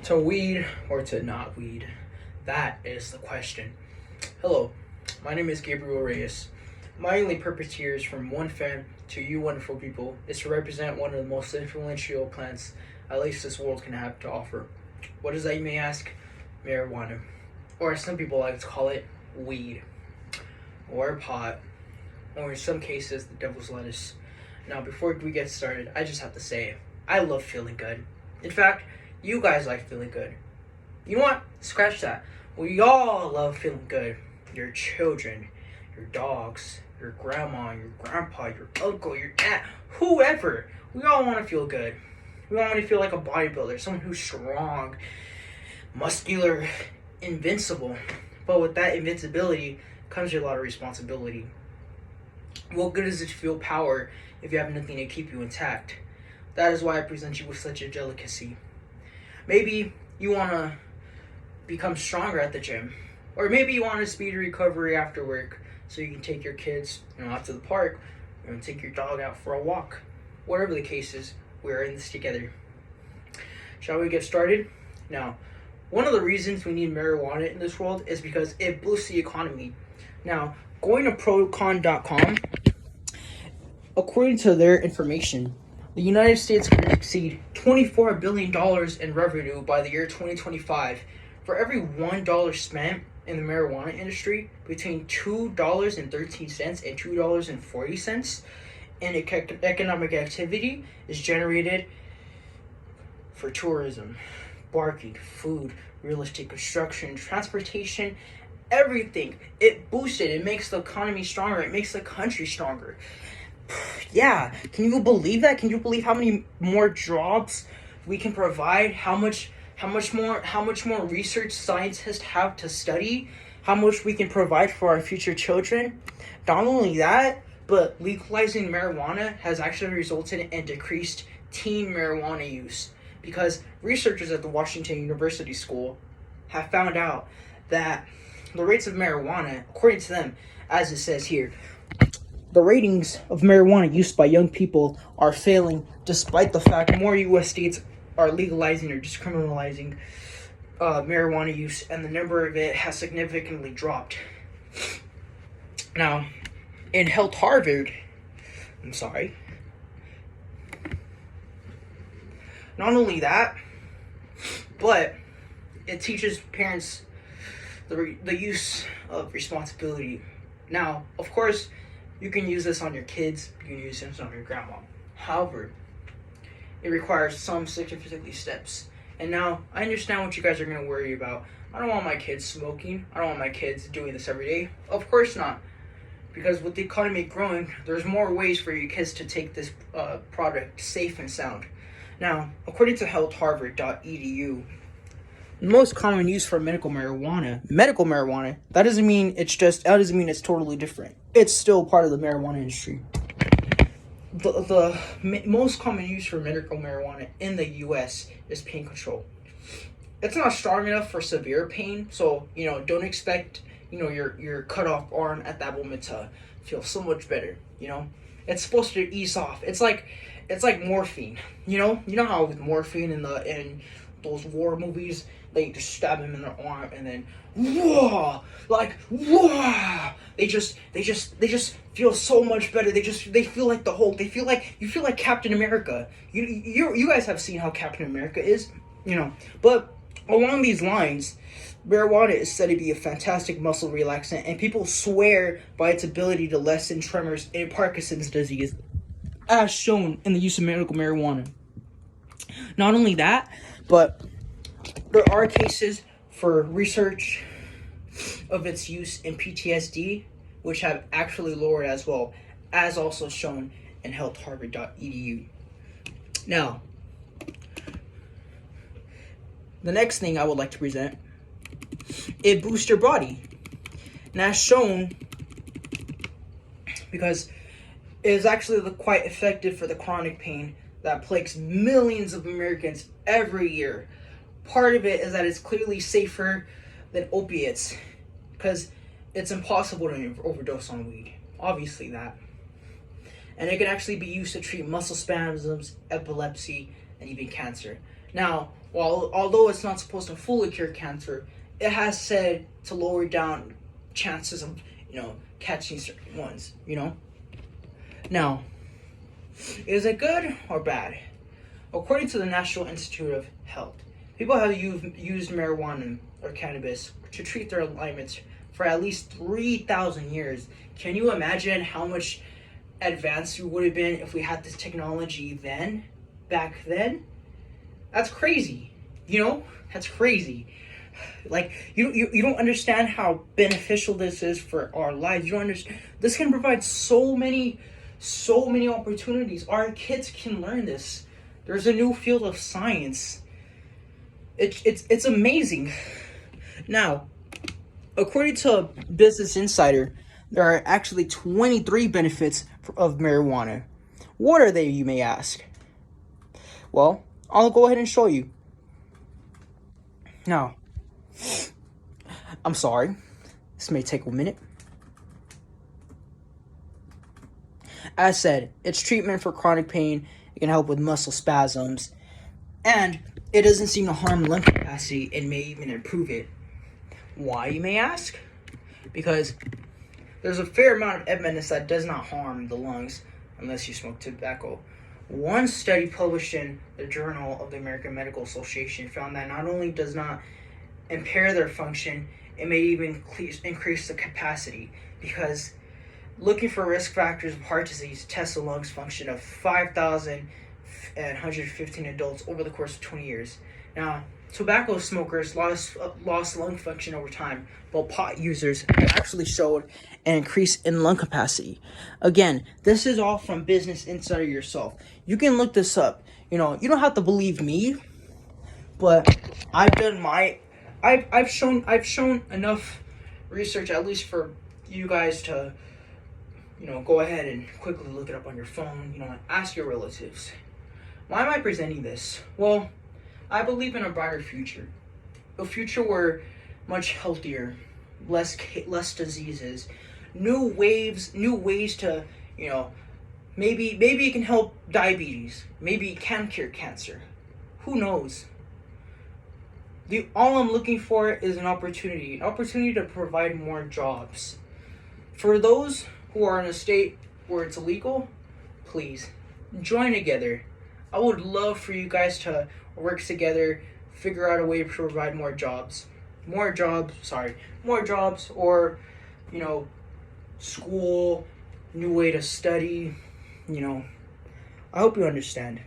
To weed or to not weed? That is the question. Hello, my name is Gabriel Reyes. My only purpose here is from one fan to you wonderful people is to represent one of the most influential plants at least this world can have to offer. What is that, you may ask? Marijuana. Or as some people like to call it, weed. Or pot. Or in some cases, the devil's lettuce. Now, before we get started, I just have to say, I love feeling good. In fact, you guys like feeling good. You know what? Scratch that. We all love feeling good. Your children, your dogs, your grandma, your grandpa, your uncle, your aunt, whoever. We all want to feel good. We all want to feel like a bodybuilder, someone who's strong, muscular, invincible. But with that invincibility comes a lot of responsibility. What good does it feel power if you have nothing to keep you intact? That is why I present you with such a delicacy. Maybe you want to become stronger at the gym. Or maybe you want a speedy recovery after work so you can take your kids out to the park and take your dog out for a walk. Whatever the case is, we're in this together. Shall we get started? Now, one of the reasons we need marijuana in this world is because it boosts the economy. Now, going to procon.com, according to their information, the United States could exceed $24 billion in revenue by the year 2025. For every $1 spent in the marijuana industry, between $2.13 and $2.40 in economic activity is generated for tourism, barking, food, real estate, construction, transportation, everything. It boosts it. It makes the economy stronger. It makes the country stronger. Yeah, can you believe that? Can you believe how many more jobs we can provide? How much more research scientists have to study? How much we can provide for our future children? Not only that, but legalizing marijuana has actually resulted in decreased teen marijuana use because researchers at the Washington University School have found out that the rates of marijuana, according to them, as it says here, the ratings of marijuana used by young people are failing despite the fact more U.S. states are legalizing or discriminalizing marijuana use, and the number of it has significantly dropped. Now, in Health Harvard, not only that, but it teaches parents the use of responsibility. Now, of course, you can use this on your kids, you can use this on your grandma. However, it requires some specific steps. And now, I understand what you guys are going to worry about. I don't want my kids smoking. I don't want my kids doing this every day. Of course not. Because with the economy growing, there's more ways for your kids to take this product safe and sound. Now, according to healthharvard.edu, the most common use for medical marijuana, that doesn't mean it's totally different. It's still part of the marijuana industry. The most common use for medical marijuana in the U.S. is pain control. It's not strong enough for severe pain, so don't expect your cut off arm at that moment to feel so much better. It's supposed to ease off. It's like morphine. You know how with morphine in those war movies, they just stab him in the arm and then they just feel so much better. They feel like the Hulk. You feel like Captain America. You guys have seen how Captain America is, But along these lines, marijuana is said to be a fantastic muscle relaxant, and people swear by its ability to lessen tremors in Parkinson's disease, as shown in the use of medical marijuana. Not only that, but there are cases for research of its use in PTSD, which have actually lowered as well, as also shown in healthharvard.edu. Now, the next thing I would like to present, it boosts your body. And as shown, because it is actually quite effective for the chronic pain that plagues millions of Americans every year. Part of it is that it's clearly safer than opiates because it's impossible to overdose on weed. Obviously that. And it can actually be used to treat muscle spasms, epilepsy, and even cancer. Now, although it's not supposed to fully cure cancer, it has said to lower down chances of, catching certain ones, Now, is it good or bad? According to the National Institute of Health, people have used marijuana or cannabis to treat their ailments for at least 3,000 years. Can you imagine how much advanced we would have been if we had this technology back then? That's crazy. That's crazy. Like, you don't understand how beneficial this is for our lives. You don't understand. This can provide so many opportunities. Our kids can learn this. There's a new field of science. It's amazing. Now, according to Business Insider, there are actually 23 benefits of marijuana. What are they, you may ask? Well, I'll go ahead and show you. Now, I'm sorry. This may take a minute. As said, it's treatment for chronic pain. It can help with muscle spasms. And it doesn't seem to harm lung capacity and may even improve it. Why, you may ask? Because there's a fair amount of evidence that does not harm the lungs unless you smoke tobacco. One study published in the Journal of the American Medical Association found that not only does not impair their function, it may even increase the capacity, because looking for risk factors of heart disease tests the lungs function of 5,115 adults over the course of 20 years. Now, tobacco smokers lost lung function over time, while pot users have actually showed an increase in lung capacity. Again, this is all from Business Insider yourself. You can look this up. You don't have to believe me, but I've shown enough research, at least for you guys to, go ahead and quickly look it up on your phone. Ask your relatives. Why am I presenting this? Well, I believe in a brighter future. A future where much healthier, less diseases, new ways to, maybe it can help diabetes. Maybe it can cure cancer. Who knows? All I'm looking for is an opportunity to provide more jobs. For those who are in a state where it's illegal, please join together. I would love for you guys to work together, figure out a way to provide more jobs, or, school, new way to study, I hope you understand.